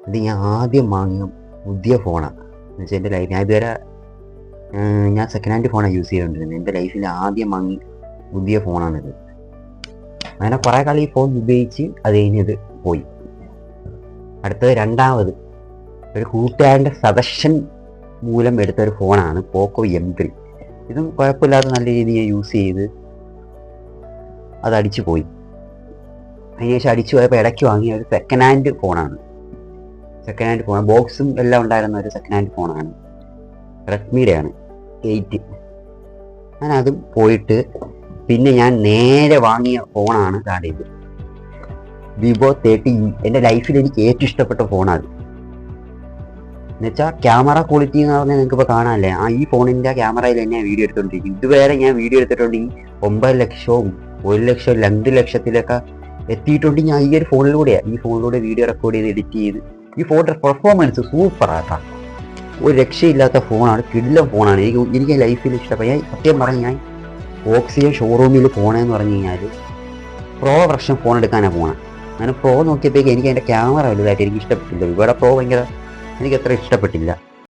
ഇത് ഞാൻ ആദ്യം വാങ്ങിയ പുതിയ ഫോണാണ്. എന്ന് വെച്ചാൽ എൻ്റെ ലൈഫ് ഞാൻ സെക്കൻഡ് ഹാൻഡ് ഫോണാണ് യൂസ് ചെയ്തുകൊണ്ടിരുന്നത്. എൻ്റെ ലൈഫിൽ ആദ്യം വാങ്ങി പുതിയ ഫോണാണിത്. അങ്ങനെ കുറേ കാലം ഈ ഫോൺ ഉപയോഗിച്ച് അത് കഴിഞ്ഞത് പോയി. അടുത്തത് രണ്ടാമത് ഒരു കൂട്ടുകാരൻ്റെ സജഷൻ മൂലം എടുത്തൊരു ഫോണാണ് പോക്കോ M3. ഇതും കുഴപ്പമില്ലാതെ നല്ല രീതിയിൽ യൂസ് ചെയ്ത് അത് അടിച്ചു പോയി. അതിനുശേഷം അടിച്ചു പോയപ്പോൾ ഇടയ്ക്ക് വാങ്ങിയ ഒരു സെക്കൻഡ് ഹാൻഡ് ഫോണാണ്. ബോക്സും എല്ലാം ഉണ്ടായിരുന്ന ഒരു സെക്കൻഡ് ഹാൻഡ് ഫോണാണ്. റെഡ്മിയുടെയാണ് 8. ഞാൻ അതും പോയിട്ട് പിന്നെ ഞാൻ നേരെ വാങ്ങിയ ഫോണാണ് ഇത് വിവോ 30E. എൻ്റെ ലൈഫിൽ എനിക്ക് ഏറ്റവും ഇഷ്ടപ്പെട്ട ഫോണാണ്. എന്നുവെച്ചാൽ ക്യാമറ ക്വാളിറ്റി എന്ന് പറഞ്ഞാൽ നിങ്ങൾക്ക് ഇപ്പോൾ കാണാമല്ലേ, ഈ ഫോണിൻ്റെ ക്യാമറയിൽ തന്നെ വീഡിയോ എടുത്തുകൊണ്ടിരിക്കും. ഇതുവരെ ഞാൻ വീഡിയോ എടുത്തിട്ടുണ്ടെങ്കിൽ 9 ലക്ഷവും 1 ലക്ഷം 2 ലക്ഷത്തിലൊക്കെ എത്തിയിട്ടുണ്ട് ഞാൻ ഈ ഒരു ഫോണിലൂടെ വീഡിയോ റെക്കോർഡ് ചെയ്ത് എഡിറ്റ് ചെയ്ത്. ഈ ഫോണിൻ്റെ പെർഫോമൻസ് സൂപ്പറാട്ടാ, ഒരു രക്ഷയില്ലാത്ത ഫോണാണ്, കിടിലൻ ഫോണാണ്. എനിക്ക് ലൈഫിൽ ഇഷ്ടപ്പെട്ട സത്യം പറഞ്ഞ് ഞാൻ ഓക്സിജൻ ഷോറൂമിൽ പോകണമെന്ന് പറഞ്ഞു കഴിഞ്ഞാൽ പ്രോ വെർഷൻ ഫോൺ എടുക്കാനാണ് പോകണം. അങ്ങനെ പ്രോ നോക്കിയപ്പോഴേക്കും എനിക്ക് അതിൻ്റെ ക്യാമറ വലുതായിട്ട് എനിക്ക് ഇഷ്ടപ്പെട്ടില്ല. ഇവിടെ പ്രോ എനിക്ക് അത്ര ഇഷ്ടപ്പെട്ടില്ല.